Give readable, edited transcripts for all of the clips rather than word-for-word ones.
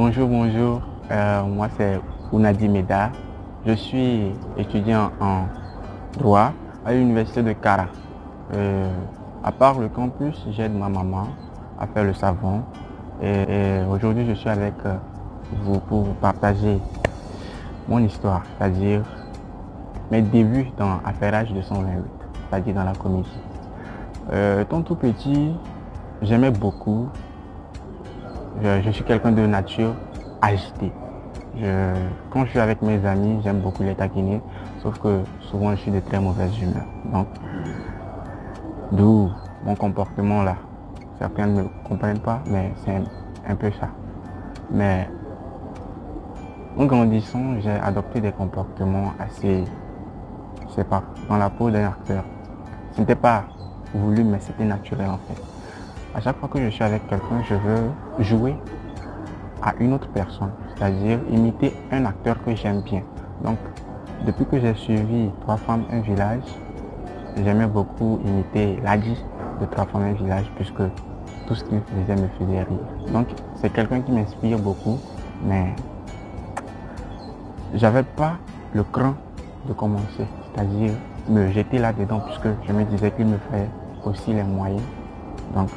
Bonjour, bonjour. Moi, c'est Ounadi Meda. Je suis étudiant en droit à l'université de Kara. Euh, à part le campus, j'aide ma maman à faire le savon. Et aujourd'hui, je suis avec vous pour vous partager mon histoire, c'est-à-dire mes débuts dans Affairage 228, c'est-à-dire dans la comédie. Étant tout petit, j'aimais beaucoup. Je suis quelqu'un de nature agitée. Quand je suis avec mes amis, j'aime beaucoup les taquiner, sauf que souvent je suis de très mauvaise humeur. Donc, d'où mon comportement là. Certains ne me comprennent pas, mais c'est un peu ça. Mais en grandissant, j'ai adopté des comportements assez, je sais pas, dans la peau d'un acteur. Ce n'était pas voulu, mais c'était naturel en fait. À chaque fois que je suis avec quelqu'un, je veux jouer à une autre personne, c'est-à-dire imiter un acteur que j'aime bien. Donc, depuis que j'ai suivi Trois femmes, un village, j'aimais beaucoup imiter Ladi de Trois femmes, un village, puisque tout ce qu'il faisait me faisait rire. Donc, c'est quelqu'un qui m'inspire beaucoup, mais j'avais pas le cran de commencer, c'est-à-dire me jeter là-dedans, puisque je me disais qu'il me fallait aussi les moyens. Donc,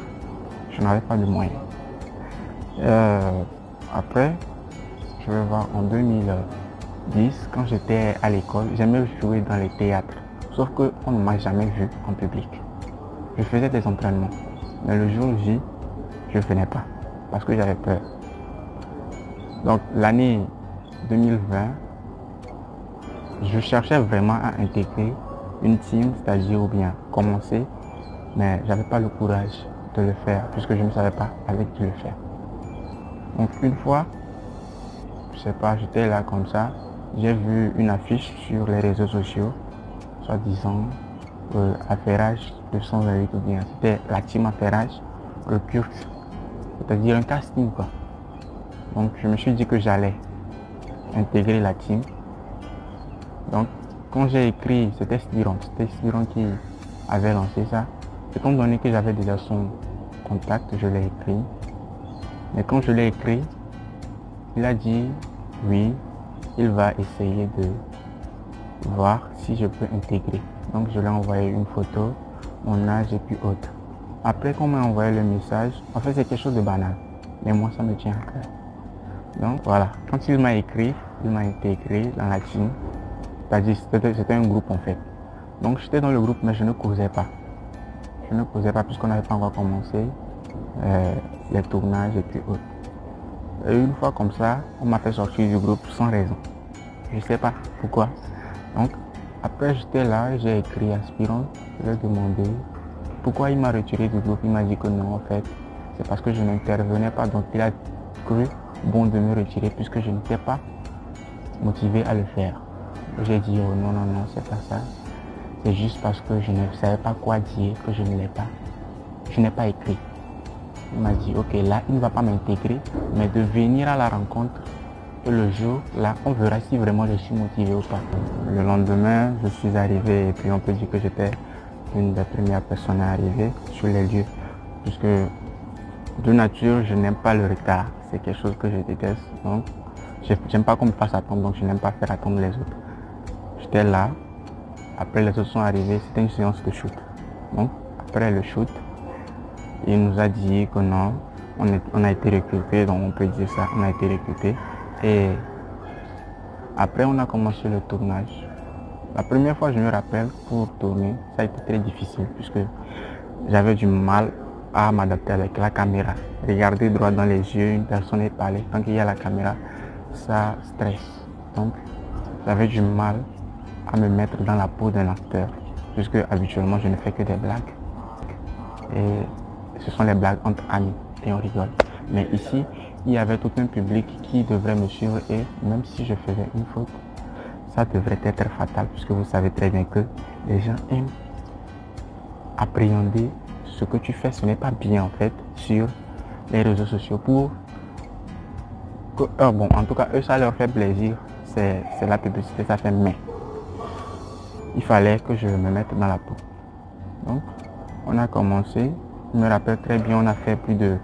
je n'avais pas de moyens. Après, je vais voir en 2010, quand j'étais à l'école, j'aimais jouer dans les théâtres. Sauf qu'on ne m'a jamais vu en public. Je faisais des entraînements. Mais le jour J, je ne venais pas. Parce que j'avais peur. Donc l'année 2020, je cherchais vraiment à intégrer une team, c'est-à-dire ou bien commencer. Mais j'avais pas le courage de le faire, puisque je ne savais pas avec qui le faire. Donc une fois, je sais pas, j'étais là comme ça, j'ai vu une affiche sur les réseaux sociaux, soi-disant Affairage 228 ou bien c'était la team Affairage recrute, c'est-à-dire un casting quoi. Donc je me suis dit que j'allais intégrer la team. Donc quand j'ai écrit, c'était Styron qui avait lancé ça. Étant donné que j'avais déjà son contact, je l'ai écrit. Mais quand je l'ai écrit, il a dit oui, il va essayer de voir si je peux intégrer. Donc je lui ai envoyé une photo, mon âge et puis autre. Après qu'on m'a envoyé le message, en fait c'est quelque chose de banal, mais moi ça me tient à cœur. Donc voilà, quand il m'a écrit, il m'a intégré dans la team, c'est-à-dire c'était un groupe en fait. Donc j'étais dans le groupe mais je ne causais pas. Je ne causais pas puisqu'on n'avait pas encore commencé les tournages et puis autres. Et une fois comme ça, on m'a fait sortir du groupe sans raison. Je ne sais pas pourquoi. Donc, après j'étais là, j'ai écrit à Spiron, je lui ai demandé pourquoi il m'a retiré du groupe. Il m'a dit que non, en fait, c'est parce que je n'intervenais pas. Donc, il a cru bon de me retirer puisque je n'étais pas motivé à le faire. J'ai dit, oh non, non, non, c'est pas ça. C'est juste parce que je ne savais pas quoi dire, que je ne l'ai pas. Je n'ai pas écrit. Il m'a dit, ok, là, il ne va pas m'intégrer, mais de venir à la rencontre. Et le jour, là, on verra si vraiment je suis motivé ou pas. Le lendemain, je suis arrivé et puis on peut dire que j'étais une des premières personnes à arriver sur les lieux. Puisque de nature, je n'aime pas le retard. C'est quelque chose que je déteste. Donc, j'aime pas qu'on me fasse attendre, donc je n'aime pas faire attendre les autres. J'étais là. Après, les autres sont arrivés. C'était une séance de shoot. Donc, après le shoot, il nous a dit que non, on a été recruté, donc on peut dire ça, on a été recruté. Et après, on a commencé le tournage. La première fois, je me rappelle, pour tourner, ça a été très difficile puisque j'avais du mal à m'adapter avec la caméra. Regarder droit dans les yeux, une personne et parler, tant qu'il y a la caméra, ça stresse. Donc, j'avais du mal à me mettre dans la peau d'un acteur puisque habituellement, je ne fais que des blagues. Et ce sont les blagues entre amis et on rigole. Mais ici, il y avait tout un public qui devrait me suivre et même si je faisais une faute, ça devrait être fatal puisque vous savez très bien que les gens aiment appréhender ce que tu fais. Ce n'est pas bien en fait sur les réseaux sociaux pour que, bon, en tout cas, eux, ça leur fait plaisir. C'est la publicité, ça fait mais. Il fallait que je me mette dans la peau. Donc, on a commencé. Je me rappelle très bien, on a fait plus de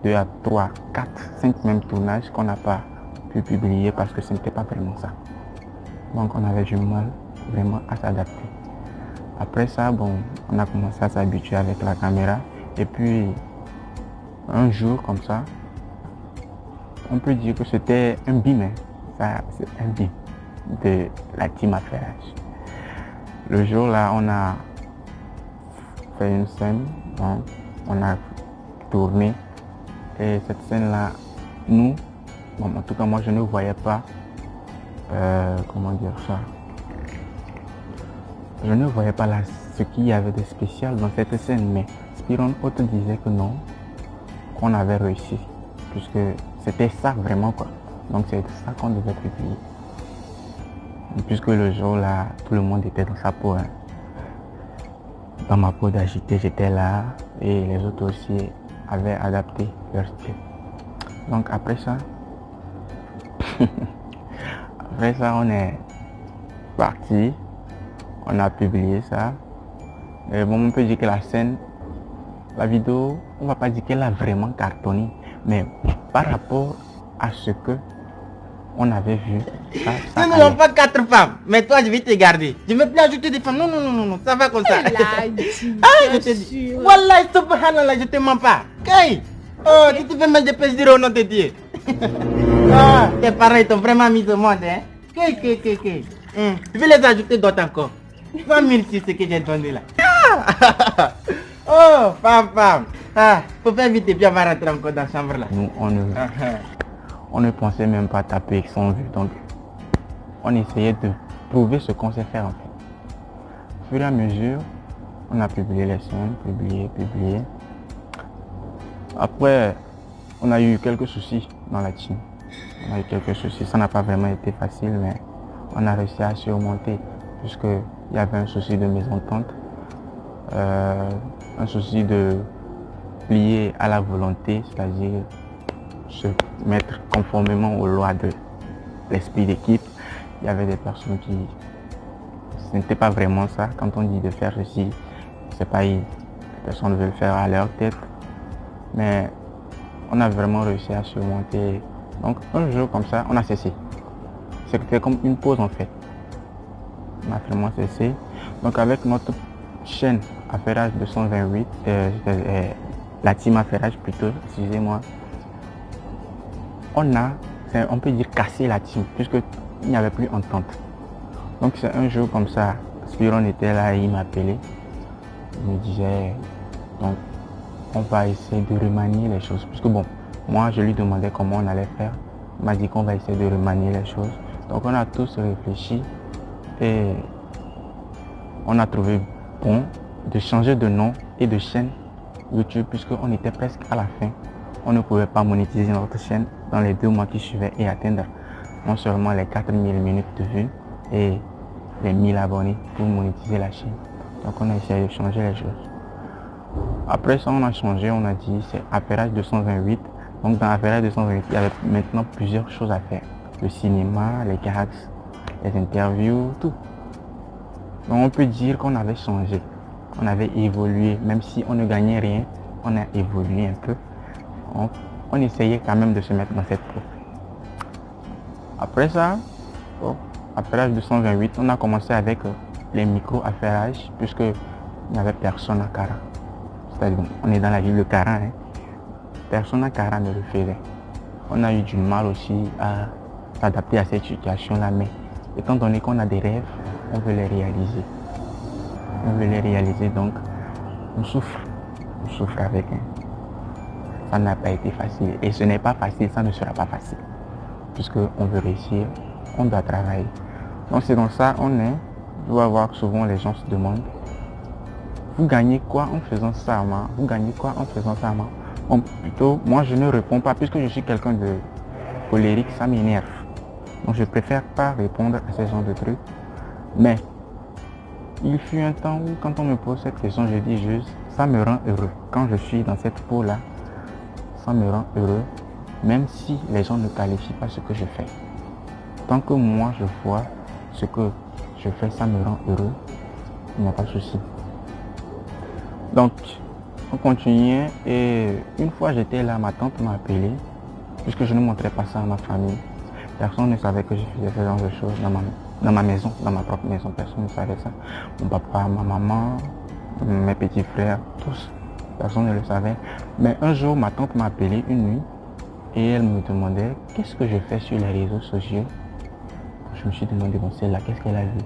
2 à 3, 4, 5 même tournages qu'on n'a pas pu publier parce que ce n'était pas vraiment ça. Donc on avait du mal vraiment à s'adapter. Après ça, bon, on a commencé à s'habituer avec la caméra. Et puis, un jour comme ça, on peut dire que c'était un bim, hein. Ça, c'est un bim de la team Affairage. Le jour là, on a fait une scène, donc on a tourné. Et cette scène là, nous, bon, en tout cas moi je ne voyais pas, comment dire ça, je ne voyais pas là ce qu'il y avait de spécial dans cette scène, mais Spiron Auto disait que non, qu'on avait réussi, puisque c'était ça vraiment quoi. Donc c'est ça qu'on devait publier. Puisque le jour là, tout le monde était dans sa peau, hein. Dans ma peau d'agité, j'étais là et les autres aussi avaient adapté leur style. Donc après ça, on est parti, on a publié ça. Et bon, on peut dire que la scène, la vidéo, on va pas dire qu'elle a vraiment cartonné, mais par rapport à ce que on avait vu, ça Nous n'avons pas 4 femmes, mais toi je vais te garder. Je ne veux plus ajouter des femmes. Non, non, non, non, non, ça va comme ça. Je te dis. Wallah, subhanallah, je te mens pas. Kay. Oh, si tu veux mettre des plaisirs au nom de Dieu. Ah, tes parents ils t'ont vraiment mis au monde, hein. Kay. Je vais les ajouter d'autres encore. 20 000 c'est ce que j'ai donné là. Oh, femme. Ah, faut faire vite et puis on va rentrer encore dans la chambre là. Nous, on ne pensait même pas taper sans vue, donc on essayait de prouver ce qu'on sait faire en fait. Au fur et à mesure, on a publié les scènes, publié. Après, on a eu quelques soucis dans la team. Ça n'a pas vraiment été facile, mais on a réussi à surmonter, puisqu'il y avait un souci de mésentente, un souci de plier à la volonté, c'est-à-dire se mettre conformément aux lois de l'esprit d'équipe. Il y avait des personnes qui, ce n'était pas vraiment ça. Quand on dit de faire ceci, c'est pas, les personnes veulent faire à leur tête, mais on a vraiment réussi à surmonter. Donc un jour comme ça, on a cessé. C'était comme une pause en fait. On a vraiment cessé. Donc avec notre chaîne Affairage 228, la team Affairage plutôt, excusez-moi, on peut dire casser la team, puisqu'il n'y avait plus entente. Donc c'est un jour comme ça, Spiron était là et il m'appelait. Il me disait, donc on va essayer de remanier les choses. Puisque bon, moi je lui demandais comment on allait faire. Il m'a dit qu'on va essayer de remanier les choses. Donc on a tous réfléchi et on a trouvé bon de changer de nom et de chaîne YouTube, puisqu'on était presque à la fin. On ne pouvait pas monétiser notre chaîne dans les 2 mois qui suivaient et atteindre non seulement les 4000 minutes de vue et les 1000 abonnés pour monétiser la chaîne. Donc on a essayé de changer les choses. Après ça, on a changé, on a dit c'est Affairage 228. Donc dans Affairage 228, il y avait maintenant plusieurs choses à faire. Le cinéma, les gags, les interviews, tout. Donc on peut dire qu'on avait changé, on avait évolué, même si on ne gagnait rien, on a évolué un peu. On essayait quand même de se mettre dans cette peau. Après ça, Affairage 228, on a commencé avec les micro-affairages, puisqu'il n'y avait personne à Kara. C'est-à-dire, on est dans la ville de Kara, hein. Personne à Kara ne le faisait. On a eu du mal aussi à s'adapter à cette situation-là, mais étant donné qu'on a des rêves, on veut les réaliser. Donc on souffre avec. Ça n'a pas été facile et ce n'est pas facile, ça ne sera pas facile. Puisque on veut réussir, on doit travailler. Donc c'est dans ça on est. Je dois voir souvent les gens se demandent, vous gagnez quoi en faisant ça, moi? Vous gagnez quoi en faisant ça, moi? Bon, plutôt, moi je ne réponds pas puisque je suis quelqu'un de colérique, ça m'énerve. Donc je préfère pas répondre à ce genre de trucs. Mais il fut un temps où quand on me pose cette question, je dis juste, ça me rend heureux. Quand je suis dans cette peau-là, ça me rend heureux, même si les gens ne qualifient pas ce que je fais. Tant que moi je vois ce que je fais, ça me rend heureux, il n'y a pas de souci. Donc, On continuait et une fois j'étais là, ma tante m'a appelé, puisque je ne montrais pas ça à ma famille. Personne ne savait que je faisais ce genre de choses dans ma maison, dans ma propre maison. Personne ne savait ça. Mon papa, ma maman, mes petits frères, tous. Personne ne le savait. Mais un jour, ma tante m'a appelé une nuit et elle me demandait qu'est-ce que je fais sur les réseaux sociaux. Je me suis demandé, bon, celle-là, qu'est-ce qu'elle a vu?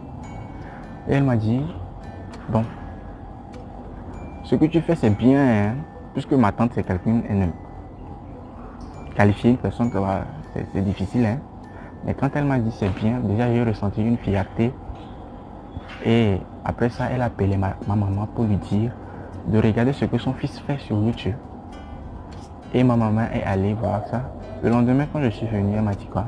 Et elle m'a dit, bon, ce que tu fais, c'est bien, hein, puisque ma tante, c'est quelqu'un, elle ne qualifier une personne, c'est difficile, hein. Mais quand elle m'a dit c'est bien, déjà j'ai ressenti une fierté. Et après ça, elle a appelé ma maman pour lui dire de regarder ce que son fils fait sur YouTube. Et ma maman est allée voir ça. Le lendemain, quand je suis venu, elle m'a dit quoi?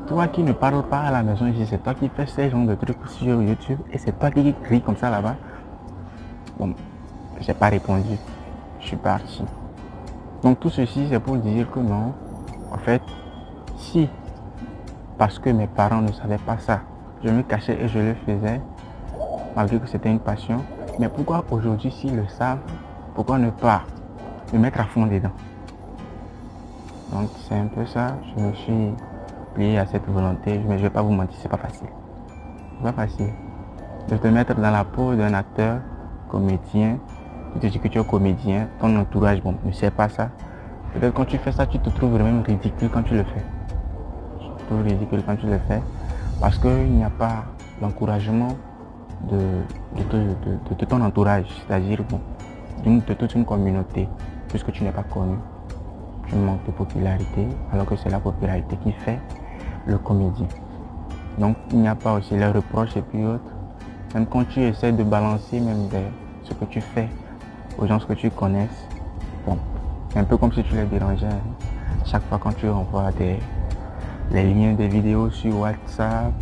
Toi qui ne parles pas à la maison ici, c'est toi qui fais ces genres de trucs sur YouTube et c'est toi qui crie comme ça là-bas. Bon, j'ai pas répondu. Je suis parti. Donc tout ceci, c'est pour dire que non, en fait, si, parce que mes parents ne savaient pas ça, je me cachais et je le faisais, malgré que c'était une passion, mais pourquoi aujourd'hui, s'ils le savent, pourquoi ne pas me mettre à fond dedans? Donc c'est un peu ça, je me suis plié à cette volonté, mais je ne vais pas vous mentir, c'est pas facile. C'est pas facile de te mettre dans la peau d'un acteur, comédien, tu te dis que tu es comédien, ton entourage, bon, ne sait pas ça. Peut-être quand tu fais ça, tu te trouves même ridicule quand tu le fais. Tu te trouves ridicule quand tu le fais parce qu'il n'y a pas l'encouragement de ton entourage, c'est-à-dire bon, de toute une communauté, puisque tu n'es pas connu. Tu manques de popularité, alors que c'est la popularité qui fait le comédien. Donc il n'y a pas aussi les reproches et puis autres. Même quand tu essaies de balancer même ce que tu fais aux gens que tu connais, bon, c'est un peu comme si tu les dérangeais. Chaque fois quand tu envoies les liens des vidéos sur WhatsApp,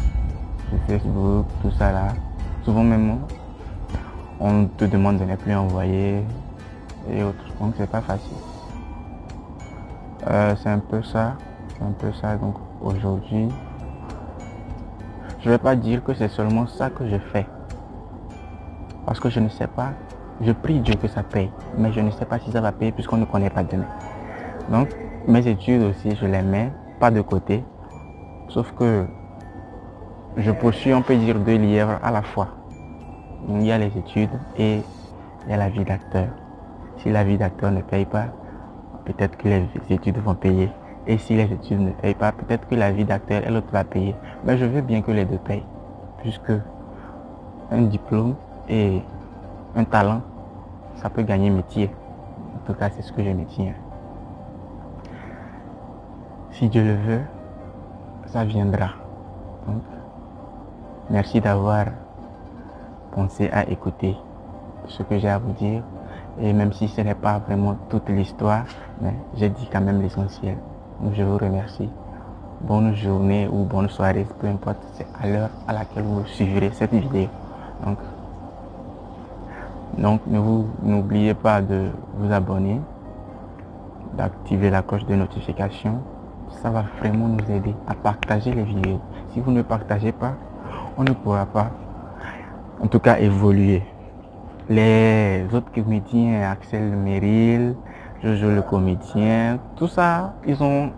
sur Facebook, tout ça là, souvent même on te demande de ne plus envoyer et autres. Donc c'est pas facile. C'est un peu ça. Donc aujourd'hui, je vais pas dire que c'est seulement ça que je fais. Parce que je ne sais pas. Je prie Dieu que ça paye. Mais je ne sais pas si ça va payer puisqu'on ne connaît pas demain. Donc mes études aussi, je les mets pas de côté. Sauf que je poursuis, on peut dire, 2 lièvres à la fois. Donc, il y a les études et il y a la vie d'acteur. Si la vie d'acteur ne paye pas, peut-être que les études vont payer. Et si les études ne payent pas, peut-être que la vie d'acteur, elle va payer. Mais je veux bien que les deux payent. Puisque un diplôme et un talent, ça peut gagner métier. En tout cas, c'est ce que je me tiens. Si Dieu le veut, ça viendra. Donc, merci d'avoir pensé à écouter ce que j'ai à vous dire. Et même si ce n'est pas vraiment toute l'histoire, mais j'ai dit quand même l'essentiel. Donc je vous remercie. Bonne journée ou bonne soirée, peu importe, c'est à l'heure à laquelle vous suivrez cette vidéo. Donc n'oubliez pas de vous abonner, d'activer la cloche de notification. Ça va vraiment nous aider à partager les vidéos. Si vous ne partagez pas, on ne pourra pas, en tout cas, évoluer. Les autres comédiens, Axel Merrill, Jojo le comédien, tout ça, ils ont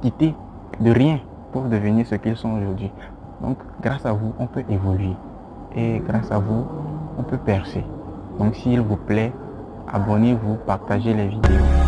quitté de rien pour devenir ce qu'ils sont aujourd'hui. Donc, grâce à vous, on peut évoluer. Et grâce à vous, on peut percer. Donc, s'il vous plaît, abonnez-vous, partagez les vidéos.